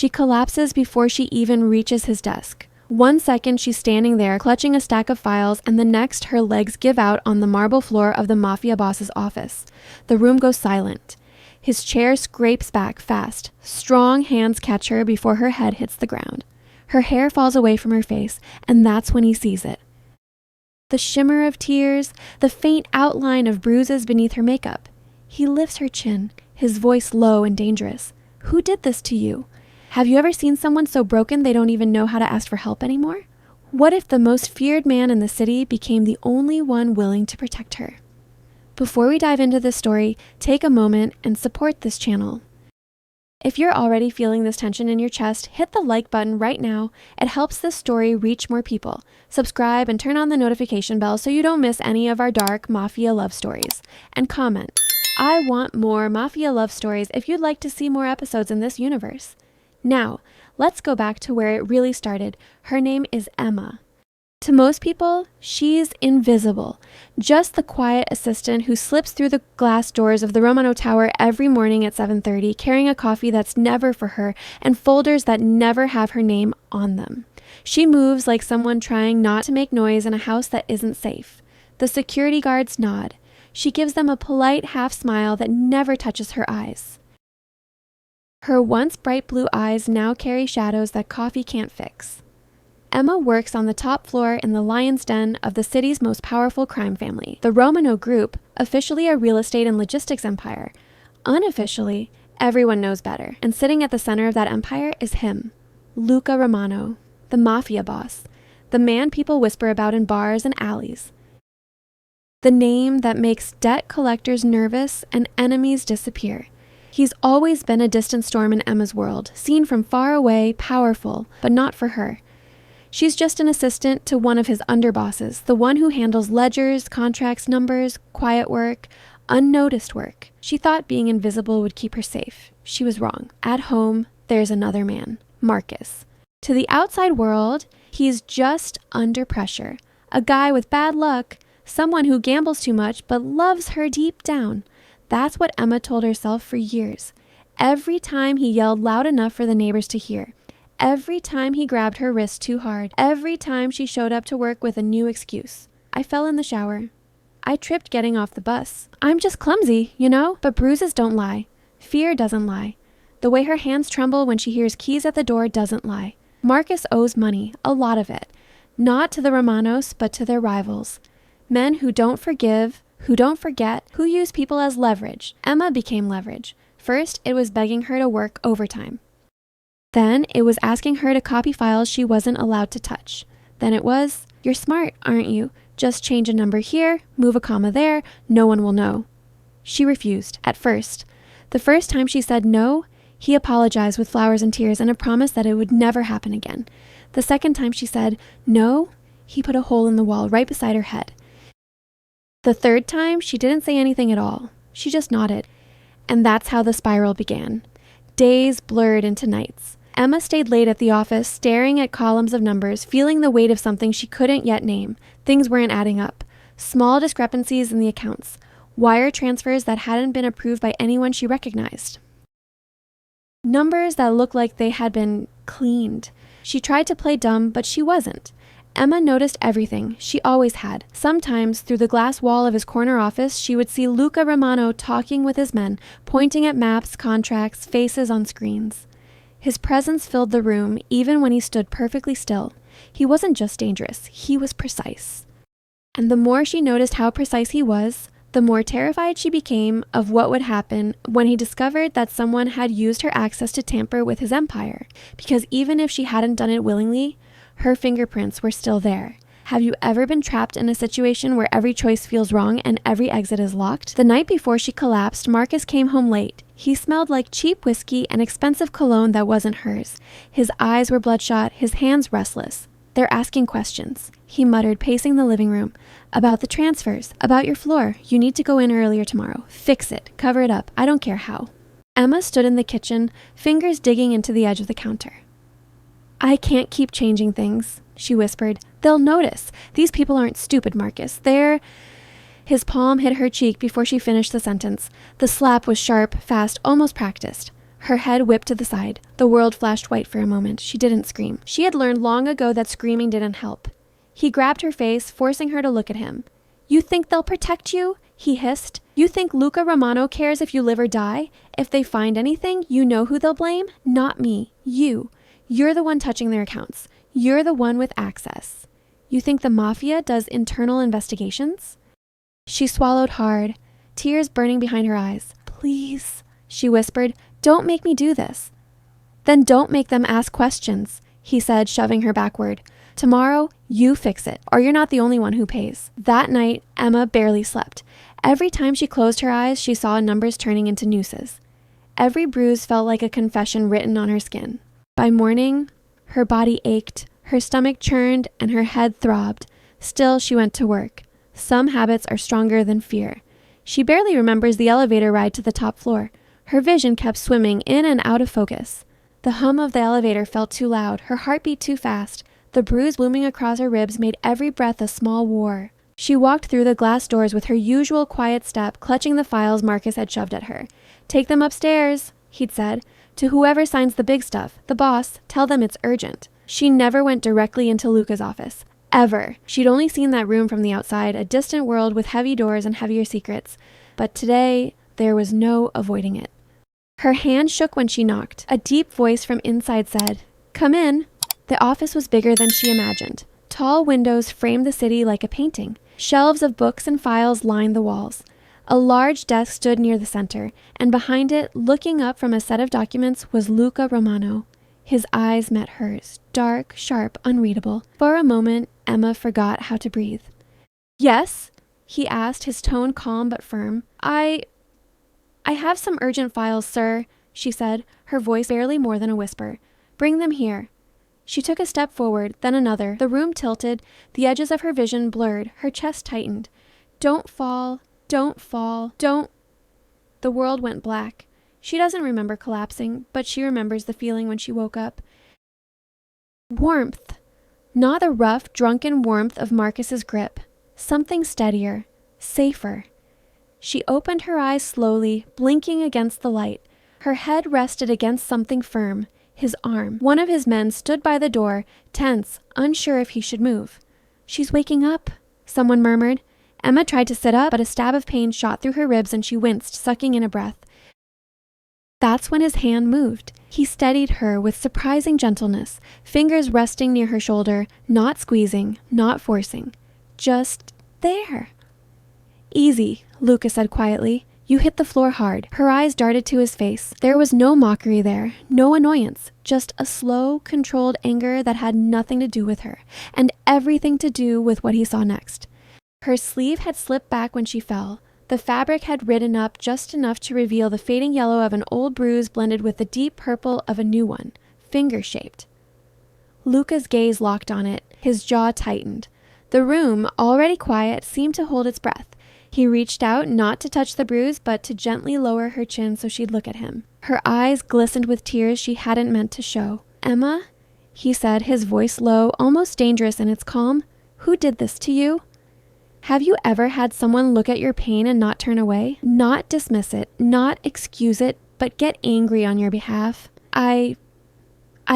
She collapses before she even reaches his desk. 1 second she's standing there clutching a stack of files, and the next her legs give out on the marble floor of the Mafia boss's office. The room goes silent. His chair scrapes back fast. Strong hands catch her before her head hits the ground. Her hair falls away from her face, and that's when he sees it. The shimmer of tears, the faint outline of bruises beneath her makeup. He lifts her chin, his voice low and dangerous. Who did this to you? Have you ever seen someone so broken they don't even know how to ask for help anymore? What if the most feared man in the city became the only one willing to protect her? Before we dive into this story, take a moment and support this channel. If you're already feeling this tension in your chest, hit the like button right now. It helps this story reach more people. Subscribe and turn on the notification bell so you don't miss any of our dark Mafia love stories. And comment, I want more Mafia love stories if you'd like to see more episodes in this universe. Now, let's go back to where it really started. Her name is Emma. To most people, she's invisible, just the quiet assistant who slips through the glass doors of the Romano Tower every morning at 7:30, carrying a coffee that's never for her and folders that never have her name on them. She moves like someone trying not to make noise in a house that isn't safe. The security guards nod. She gives them a polite half smile that never touches her eyes. Her once bright blue eyes now carry shadows that coffee can't fix. Emma works on the top floor in the lion's den of the city's most powerful crime family, the Romano Group, officially a real estate and logistics empire. Unofficially, everyone knows better, and sitting at the center of that empire is him, Luca Romano, the Mafia boss, the man people whisper about in bars and alleys. The name that makes debt collectors nervous and enemies disappear. He's always been a distant storm in Emma's world, seen from far away, powerful, but not for her. She's just an assistant to one of his underbosses, the one who handles ledgers, contracts, numbers, quiet work, unnoticed work. She thought being invisible would keep her safe. She was wrong. At home, there's another man, Marcus. To the outside world, he's just under pressure. A guy with bad luck, someone who gambles too much but loves her deep down. That's what Emma told herself for years. Every time he yelled loud enough for the neighbors to hear. Every time he grabbed her wrist too hard. Every time she showed up to work with a new excuse. I fell in the shower. I tripped getting off the bus. I'm just clumsy, you know? But bruises don't lie. Fear doesn't lie. The way her hands tremble when she hears keys at the door doesn't lie. Marcus owes money, a lot of it. Not to the Romanos, but to their rivals. Men who don't forgive, who don't forget, who use people as leverage. Emma became leverage. First, it was begging her to work overtime. Then it was asking her to copy files she wasn't allowed to touch. Then it was, you're smart, aren't you? Just change a number here, move a comma there, no one will know. She refused, at first. The first time she said no, he apologized with flowers and tears and a promise that it would never happen again. The second time she said no, he put a hole in the wall right beside her head. The third time, she didn't say anything at all. She just nodded. And that's how the spiral began. Days blurred into nights. Emma stayed late at the office, staring at columns of numbers, feeling the weight of something she couldn't yet name. Things weren't adding up. Small discrepancies in the accounts. Wire transfers that hadn't been approved by anyone she recognized. Numbers that looked like they had been cleaned. She tried to play dumb, but she wasn't. Emma noticed everything. She always had. Sometimes, through the glass wall of his corner office, she would see Luca Romano talking with his men, pointing at maps, contracts, faces on screens. His presence filled the room, even when he stood perfectly still. He wasn't just dangerous, he was precise. And the more she noticed how precise he was, the more terrified she became of what would happen when he discovered that someone had used her access to tamper with his empire. Because even if she hadn't done it willingly, her fingerprints were still there. Have you ever been trapped in a situation where every choice feels wrong and every exit is locked? The night before she collapsed, Marcus came home late. He smelled like cheap whiskey and expensive cologne that wasn't hers. His eyes were bloodshot, his hands restless. They're asking questions, he muttered, pacing the living room. About the transfers, about your floor. You need to go in earlier tomorrow. Fix it, cover it up, I don't care how. Emma stood in the kitchen, fingers digging into the edge of the counter. I can't keep changing things, she whispered. They'll notice. These people aren't stupid, Marcus. They're... His palm hit her cheek before she finished the sentence. The slap was sharp, fast, almost practiced. Her head whipped to the side. The world flashed white for a moment. She didn't scream. She had learned long ago that screaming didn't help. He grabbed her face, forcing her to look at him. "You think they'll protect you?" he hissed. "You think Luca Romano cares if you live or die? If they find anything, you know who they'll blame? Not me. You. You're the one touching their accounts. You're the one with access. You think the Mafia does internal investigations?" She swallowed hard, tears burning behind her eyes. "Please," she whispered, "don't make me do this." "Then don't make them ask questions," he said, shoving her backward. "Tomorrow, you fix it, or you're not the only one who pays." That night, Emma barely slept. Every time she closed her eyes, she saw numbers turning into nooses. Every bruise felt like a confession written on her skin. By morning, her body ached, her stomach churned, and her head throbbed. Still, she went to work. Some habits are stronger than fear. She barely remembers the elevator ride to the top floor. Her vision kept swimming in and out of focus. The hum of the elevator felt too loud, her heart beat too fast. The bruise looming across her ribs made every breath a small war. She walked through the glass doors with her usual quiet step, clutching the files Marcus had shoved at her. "Take them upstairs," he'd said. "To whoever signs the big stuff, the boss, tell them it's urgent." She never went directly into Luca's office. Ever. She'd only seen that room from the outside, a distant world with heavy doors and heavier secrets. But today, there was no avoiding it. Her hand shook when she knocked. A deep voice from inside said, "Come in." The office was bigger than she imagined. Tall windows framed the city like a painting. Shelves of books and files lined the walls. A large desk stood near the center, and behind it, looking up from a set of documents, was Luca Romano. His eyes met hers, dark, sharp, unreadable. For a moment, Emma forgot how to breathe. "Yes?" he asked, his tone calm but firm. I have some urgent files, sir," she said, her voice barely more than a whisper. "Bring them here." She took a step forward, then another. The room tilted, the edges of her vision blurred, her chest tightened. "Don't fall, don't fall, don't..." The world went black. She doesn't remember collapsing, but she remembers the feeling when she woke up. Warmth. Not the rough, drunken warmth of Marcus's grip. Something steadier, safer. She opened her eyes slowly, blinking against the light. Her head rested against something firm. His arm. One of his men stood by the door, tense, unsure if he should move. "She's waking up," someone murmured. Emma tried to sit up, but a stab of pain shot through her ribs and she winced, sucking in a breath. That's when his hand moved. He steadied her with surprising gentleness, fingers resting near her shoulder, not squeezing, not forcing. Just there. "Easy," Luca said quietly. "You hit the floor hard." Her eyes darted to his face. There was no mockery there, no annoyance, just a slow, controlled anger that had nothing to do with her, and everything to do with what he saw next. Her sleeve had slipped back when she fell. The fabric had ridden up just enough to reveal the fading yellow of an old bruise blended with the deep purple of a new one, finger-shaped. Luca's gaze locked on it. His jaw tightened. The room, already quiet, seemed to hold its breath. He reached out, not to touch the bruise, but to gently lower her chin so she'd look at him. Her eyes glistened with tears she hadn't meant to show. "Emma," he said, his voice low, almost dangerous in its calm, "who did this to you? Have you ever had someone look at your pain and not turn away? Not dismiss it, not excuse it, but get angry on your behalf?" I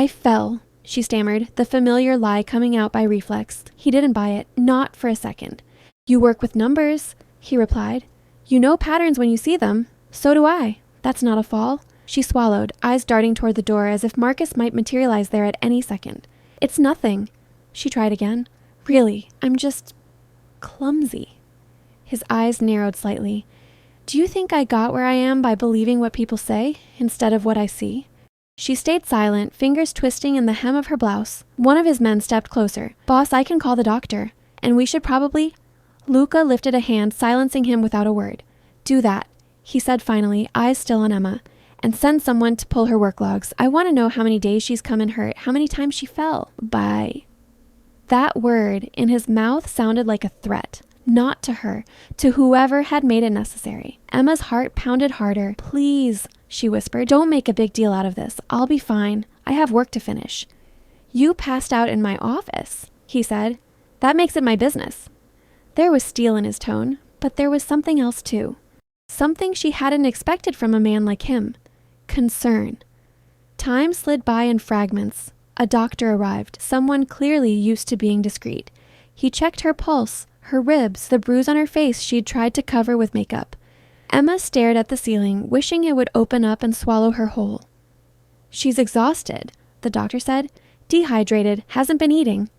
fell," she stammered, the familiar lie coming out by reflex. He didn't buy it, not for a second. "You work with numbers," he replied. "You know patterns when you see them. So do I. That's not a fall." She swallowed, eyes darting toward the door as if Marcus might materialize there at any second. "It's nothing." She tried again. "Really, I'm just clumsy." His eyes narrowed slightly. "Do you think I got where I am by believing what people say instead of what I see?" She stayed silent, fingers twisting in the hem of her blouse. One of his men stepped closer. "Boss, I can call the doctor. And we should probably..." Luca lifted a hand, silencing him without a word. "Do that," he said finally, eyes still on Emma. "And send someone to pull her work logs. I want to know how many days she's come and hurt, how many times she fell. Bye." That word in his mouth sounded like a threat. Not to her, to whoever had made it necessary. Emma's heart pounded harder. "Please," she whispered, "don't make a big deal out of this. I'll be fine. I have work to finish." "You passed out in my office," he said. "That makes it my business." There was steel in his tone, but there was something else too. Something she hadn't expected from a man like him. Concern. Time slid by in fragments. A doctor arrived, someone clearly used to being discreet. He checked her pulse, her ribs, the bruise on her face she'd tried to cover with makeup. Emma stared at the ceiling, wishing it would open up and swallow her whole. She's exhausted, the doctor said. Dehydrated, hasn't been eating.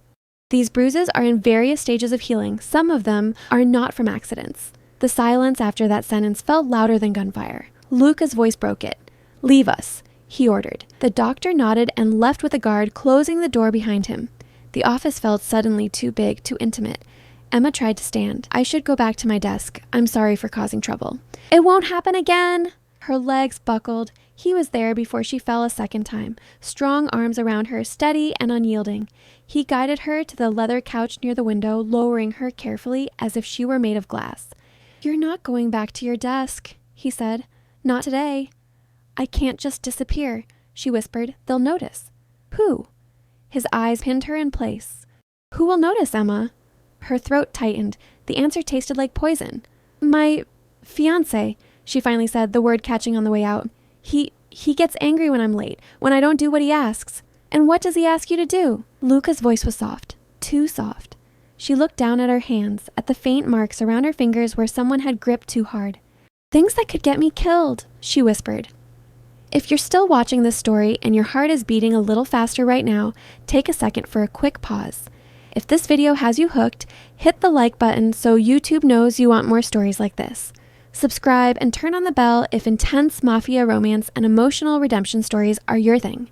These bruises are in various stages of healing. Some of them are not from accidents. The silence after that sentence felt louder than gunfire. Luca's voice broke it. Leave us, he ordered. The doctor nodded and left with a guard, closing the door behind him. The office felt suddenly too big, too intimate. Emma tried to stand. I should go back to my desk. I'm sorry for causing trouble. It won't happen again. Her legs buckled. He was there before she fell a second time, strong arms around her, steady and unyielding. He guided her to the leather couch near the window, lowering her carefully as if she were made of glass. You're not going back to your desk, he said. Not today. I can't just disappear, she whispered. They'll notice. Who? His eyes pinned her in place. Who will notice, Emma? Her throat tightened. The answer tasted like poison. My fiancé, she finally said, the word catching on the way out. He gets angry when I'm late, when I don't do what he asks. And what does he ask you to do? Luca's voice was soft, too soft. She looked down at her hands, at the faint marks around her fingers where someone had gripped too hard. Things that could get me killed, she whispered. If you're still watching this story and your heart is beating a little faster right now, take a second for a quick pause. If this video has you hooked, hit the like button so YouTube knows you want more stories like this. Subscribe and turn on the bell if intense mafia romance and emotional redemption stories are your thing.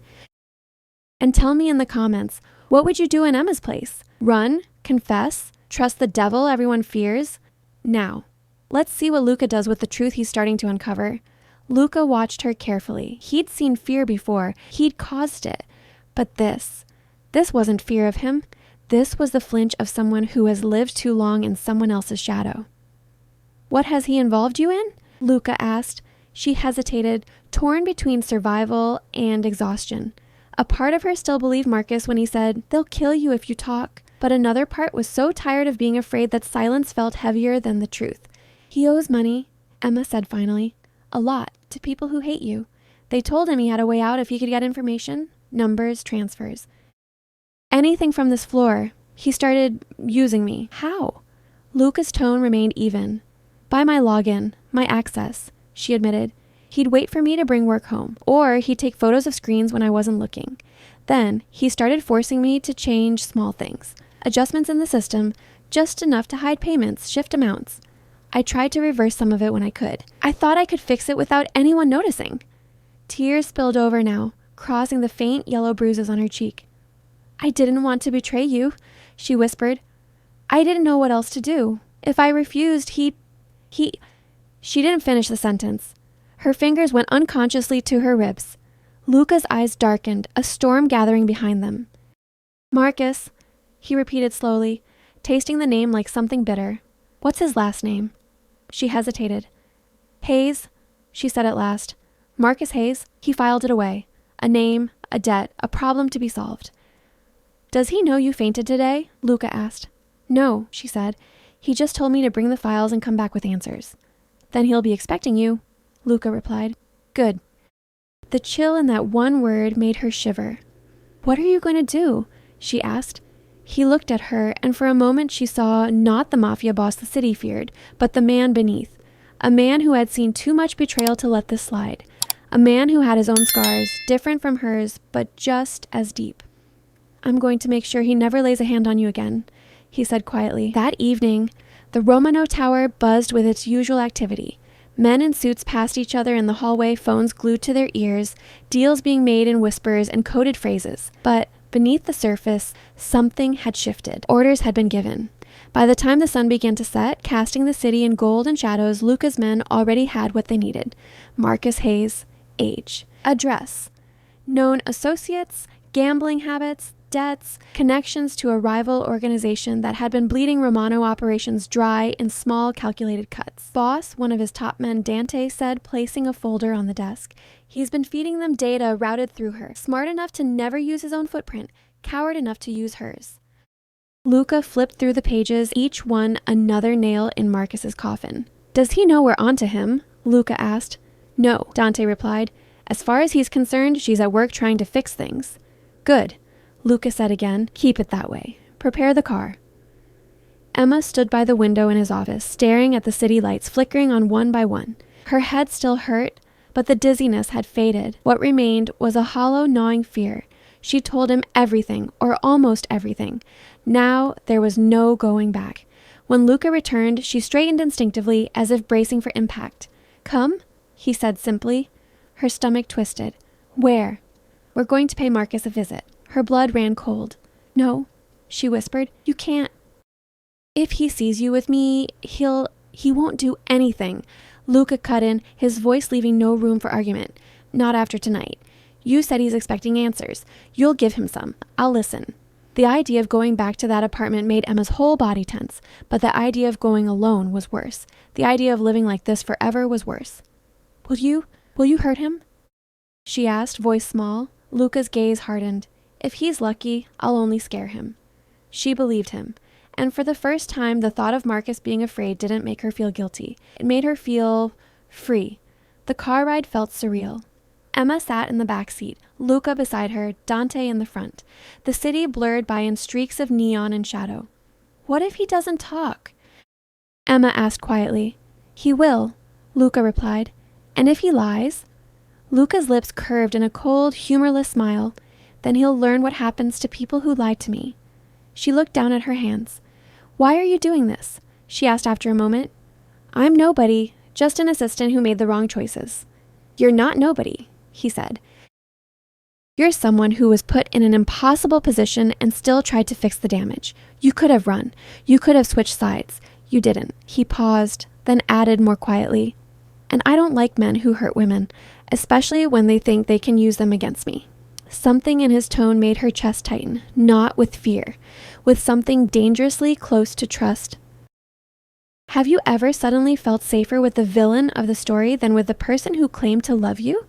And tell me in the comments, what would you do in Emma's place? Run? Confess? Trust the devil everyone fears? Now, let's see what Luca does with the truth he's starting to uncover. Luca watched her carefully. He'd seen fear before. He'd caused it. But this wasn't fear of him. This was the flinch of someone who has lived too long in someone else's shadow. What has he involved you in? Luca asked. She hesitated, torn between survival and exhaustion. A part of her still believed Marcus when he said, they'll kill you if you talk. But another part was so tired of being afraid that silence felt heavier than the truth. He owes money, Emma said finally. A lot, to people who hate you. They told him he had a way out if he could get information, numbers, transfers. Anything from this floor. He started using me. How? Luca's tone remained even. By my login, my access, she admitted. He'd wait for me to bring work home, or he'd take photos of screens when I wasn't looking. Then, he started forcing me to change small things. Adjustments in the system, just enough to hide payments, shift amounts. I tried to reverse some of it when I could. I thought I could fix it without anyone noticing. Tears spilled over now, crossing the faint yellow bruises on her cheek. I didn't want to betray you, she whispered. I didn't know what else to do. If I refused, She didn't finish the sentence. Her fingers went unconsciously to her ribs. Luca's eyes darkened, a storm gathering behind them. Marcus, he repeated slowly, tasting the name like something bitter. What's his last name? She hesitated. Hayes, she said at last. Marcus Hayes. He filed it away. A name, a debt, a problem to be solved. Does he know you fainted today? Luca asked. No, she said. He just told me to bring the files and come back with answers. Then he'll be expecting you, Luca replied. Good. The chill in that one word made her shiver. What are you going to do? She asked. He looked at her, and for a moment she saw not the mafia boss the city feared, but the man beneath. A man who had seen too much betrayal to let this slide. A man who had his own scars, different from hers, but just as deep. I'm going to make sure he never lays a hand on you again, he said quietly. That evening, the Romano Tower buzzed with its usual activity. Men in suits passed each other in the hallway, phones glued to their ears, deals being made in whispers and coded phrases. But beneath the surface, something had shifted. Orders had been given. By the time the sun began to set, casting the city in gold and shadows, Luca's men already had what they needed. Marcus Hayes, age, address, known associates, gambling habits, debts, connections to a rival organization that had been bleeding Romano operations dry in small calculated cuts. Boss, one of his top men, Dante, said, placing a folder on the desk. He's been feeding them data routed through her. Smart enough to never use his own footprint, coward enough to use hers. Luca flipped through the pages, each one another nail in Marcus's coffin. Does he know we're onto him? Luca asked. No, Dante replied. As far as he's concerned, she's at work trying to fix things. Good, Luca said again. Keep it that way. Prepare the car. Emma stood by the window in his office, staring at the city lights flickering on one by one. Her head still hurt, but the dizziness had faded. What remained was a hollow, gnawing fear. She told him everything, or almost everything. Now there was no going back. When Luca returned, she straightened instinctively, as if bracing for impact. Come, he said simply. Her stomach twisted. Where? We're going to pay Marcus a visit. Her blood ran cold. No, she whispered. You can't. If he sees you with me, he won't do anything. Luca cut in, his voice leaving no room for argument. Not after tonight. You said he's expecting answers. You'll give him some. I'll listen. The idea of going back to that apartment made Emma's whole body tense, but the idea of going alone was worse. The idea of living like this forever was worse. Will you hurt him? She asked, voice small. Luca's gaze hardened. If he's lucky, I'll only scare him. She believed him. And for the first time, the thought of Marcus being afraid didn't make her feel guilty. It made her feel free. The car ride felt surreal. Emma sat in the back seat, Luca beside her, Dante in the front. The city blurred by in streaks of neon and shadow. What if he doesn't talk? Emma asked quietly. He will, Luca replied. And if he lies? Luca's lips curved in a cold, humorless smile. Then he'll learn what happens to people who lie to me. She looked down at her hands. Why are you doing this? She asked after a moment. I'm nobody, just an assistant who made the wrong choices. You're not nobody, he said. You're someone who was put in an impossible position and still tried to fix the damage. You could have run. You could have switched sides. You didn't. He paused, then added more quietly. And I don't like men who hurt women, especially when they think they can use them against me. Something in his tone made her chest tighten, not with fear, with something dangerously close to trust. Have you ever suddenly felt safer with the villain of the story than with the person who claimed to love you?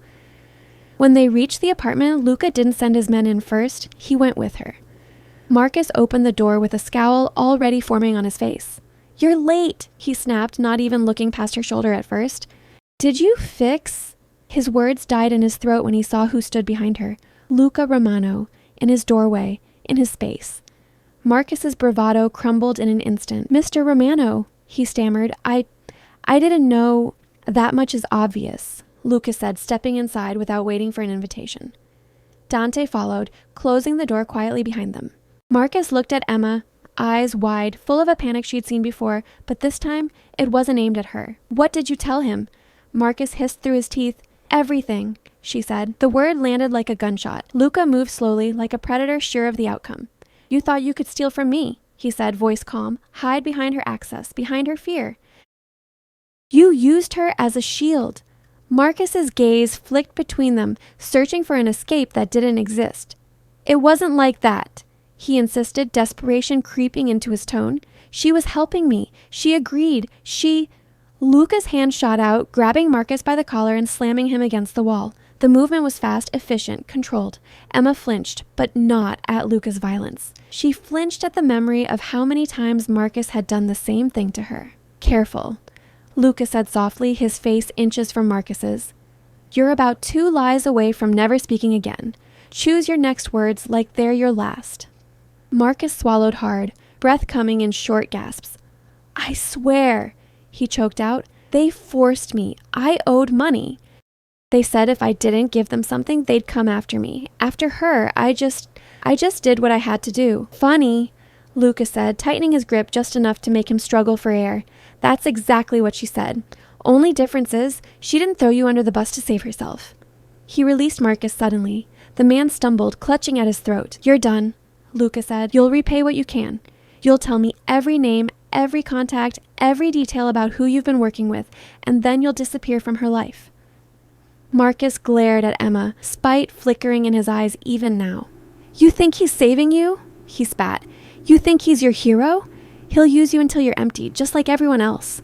When they reached the apartment, Luca didn't send his men in first. He went with her. Marcus opened the door with a scowl already forming on his face. You're late, he snapped, not even looking past her shoulder at first. Did you fix? His words died in his throat when he saw who stood behind her. Luca Romano, in his doorway, in his space. Marcus's bravado crumbled in an instant. Mr. Romano, he stammered. I didn't know. That much is obvious, Luca said, stepping inside without waiting for an invitation. Dante followed, closing the door quietly behind them. Marcus looked at Emma, eyes wide, full of a panic she'd seen before, but this time it wasn't aimed at her. What did you tell him? Marcus hissed through his teeth. Everything, she said. The word landed like a gunshot. Luca moved slowly, like a predator sure of the outcome. You thought you could steal from me, he said, voice calm. Hide behind her access, behind her fear. You used her as a shield. Marcus's gaze flicked between them, searching for an escape that didn't exist. It wasn't like that, he insisted, desperation creeping into his tone. She was helping me. She agreed. Luca's hand shot out, grabbing Marcus by the collar and slamming him against the wall. The movement was fast, efficient, controlled. Emma flinched, but not at Luca's violence. She flinched at the memory of how many times Marcus had done the same thing to her. Careful, Luca said softly, his face inches from Marcus's. You're about 2 lies away from never speaking again. Choose your next words like they're your last. Marcus swallowed hard, breath coming in short gasps. I swear, he choked out. They forced me. I owed money. They said if I didn't give them something, they'd come after me. After her, I just did what I had to do. Funny, Luca said, tightening his grip just enough to make him struggle for air. That's exactly what she said. Only difference is, she didn't throw you under the bus to save herself. He released Marcus suddenly. The man stumbled, clutching at his throat. You're done, Luca said. You'll repay what you can. You'll tell me every name, every contact, every detail about who you've been working with, and then you'll disappear from her life. Marcus glared at Emma, spite flickering in his eyes even now. You think he's saving you? He spat. You think he's your hero? He'll use you until you're empty, just like everyone else.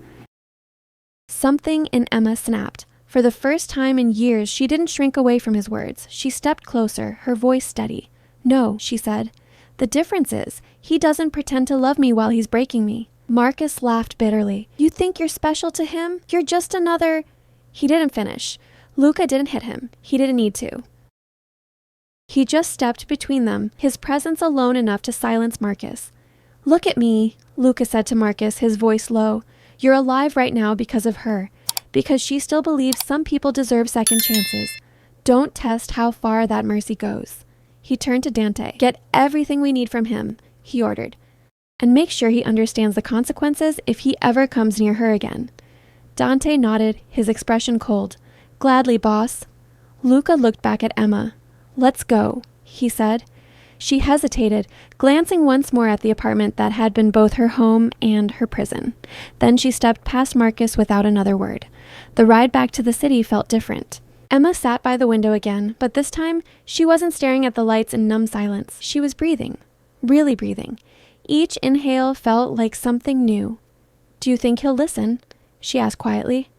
Something in Emma snapped. For the first time in years, she didn't shrink away from his words. She stepped closer, her voice steady. No, she said. The difference is, he doesn't pretend to love me while he's breaking me. Marcus laughed bitterly. You think you're special to him? You're just another... He didn't finish. Luca didn't hit him. He didn't need to. He just stepped between them, his presence alone enough to silence Marcus. "Look at me," Luca said to Marcus, his voice low. "You're alive right now because of her, because she still believes some people deserve second chances. Don't test how far that mercy goes." He turned to Dante. "Get everything we need from him," he ordered, "and make sure he understands the consequences if he ever comes near her again." Dante nodded, his expression cold. "Gladly, boss." Luca looked back at Emma. "Let's go," he said. She hesitated, glancing once more at the apartment that had been both her home and her prison. Then she stepped past Marcus without another word. The ride back to the city felt different. Emma sat by the window again, but this time she wasn't staring at the lights in numb silence. She was breathing, really breathing. Each inhale felt like something new. "Do you think he'll listen?" she asked quietly.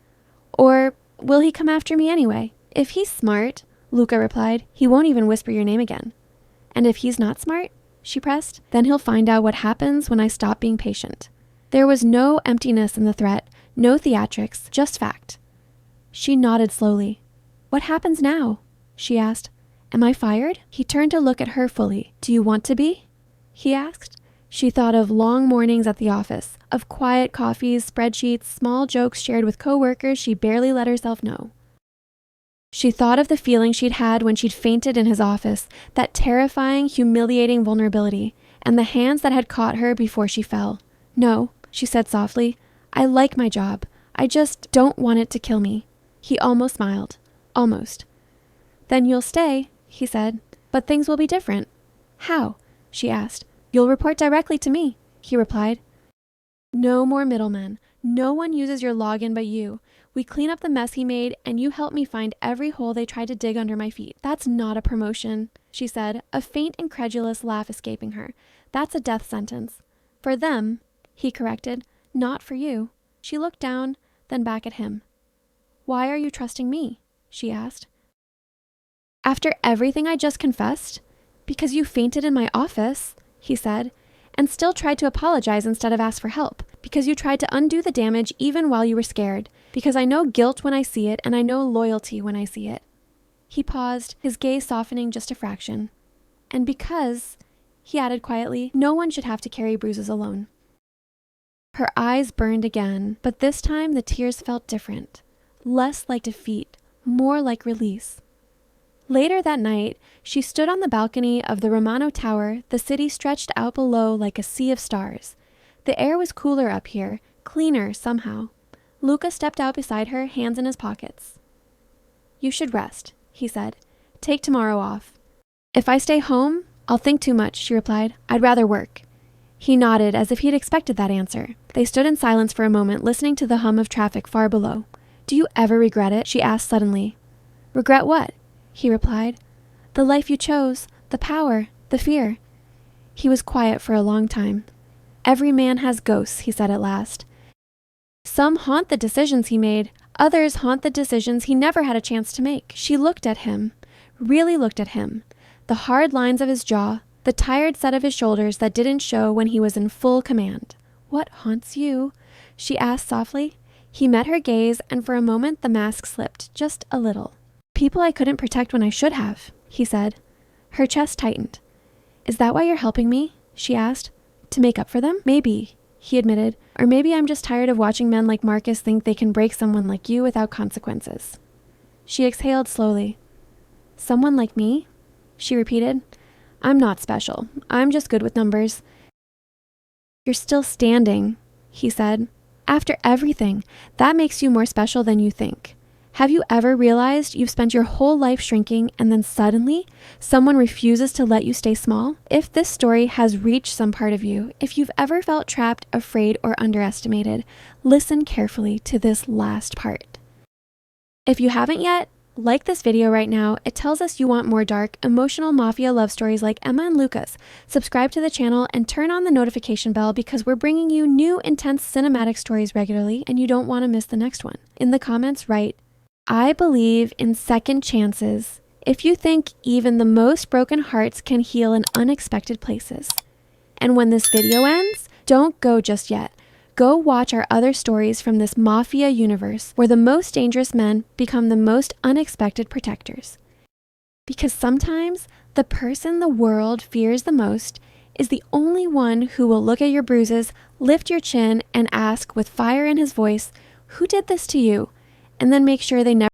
"Or will he come after me anyway?" "If he's smart," Luca replied, "he won't even whisper your name again." "And if he's not smart," she pressed, "then he'll find out what happens when I stop being patient." There was no emptiness in the threat, no theatrics, just fact. She nodded slowly. "What happens now?" she asked. "Am I fired?" He turned to look at her fully. "Do you want to be?" he asked. She thought of long mornings at the office, of quiet coffees, spreadsheets, small jokes shared with coworkers she barely let herself know. She thought of the feeling she'd had when she'd fainted in his office, that terrifying, humiliating vulnerability, and the hands that had caught her before she fell. "No," she said softly. "I like my job. I just don't want it to kill me." He almost smiled. Almost. "Then you'll stay," he said. "But things will be different." "How?" she asked. "You'll report directly to me," he replied. "No more middlemen. No one uses your login but you. We clean up the mess he made, and you help me find every hole they tried to dig under my feet." "That's not a promotion," she said, a faint, incredulous laugh escaping her. "That's a death sentence." "For them," he corrected, "not for you." She looked down, then back at him. "Why are you trusting me?" she asked. "After everything I just confessed?" "Because you fainted in my office," he said, "and still tried to apologize instead of ask for help. Because you tried to undo the damage even while you were scared. Because I know guilt when I see it, and I know loyalty when I see it." He paused, his gaze softening just a fraction. "And because," he added quietly, "no one should have to carry bruises alone." Her eyes burned again, but this time the tears felt different. Less like defeat, more like release. Later that night, she stood on the balcony of the Romano Tower, the city stretched out below like a sea of stars. The air was cooler up here, cleaner somehow. Luca stepped out beside her, hands in his pockets. "You should rest," he said. "Take tomorrow off." "If I stay home, I'll think too much," she replied. "I'd rather work." He nodded as if he'd expected that answer. They stood in silence for a moment, listening to the hum of traffic far below. "Do you ever regret it?" she asked suddenly. "Regret what?" he replied. "The life you chose, the power, the fear." He was quiet for a long time. "Every man has ghosts," he said at last. "Some haunt the decisions he made, others haunt the decisions he never had a chance to make." She looked at him, really looked at him. The hard lines of his jaw, the tired set of his shoulders that didn't show when he was in full command. "What haunts you?" she asked softly. He met her gaze, and for a moment the mask slipped, just a little. "People I couldn't protect when I should have," he said. Her chest tightened. "Is that why you're helping me?" she asked. "To make up for them?" "Maybe," he admitted. "Or maybe I'm just tired of watching men like Marcus think they can break someone like you without consequences." She exhaled slowly. "Someone like me?" she repeated. "I'm not special. I'm just good with numbers." "You're still standing," he said. "After everything, that makes you more special than you think. Have you ever realized you've spent your whole life shrinking and then suddenly someone refuses to let you stay small? If this story has reached some part of you, if you've ever felt trapped, afraid, or underestimated, listen carefully to this last part. If you haven't yet, like this video right now. It tells us you want more dark, emotional mafia love stories like Emma and Luca's. Subscribe to the channel and turn on the notification bell because we're bringing you new intense cinematic stories regularly and you don't want to miss the next one. In the comments, write, "I believe in second chances," if you think even the most broken hearts can heal in unexpected places. And when this video ends, don't go just yet. Go watch our other stories from this Mafia universe where the most dangerous men become the most unexpected protectors. Because sometimes the person the world fears the most is the only one who will look at your bruises, lift your chin, and ask with fire in his voice, "Who did this to you?" and then make sure they never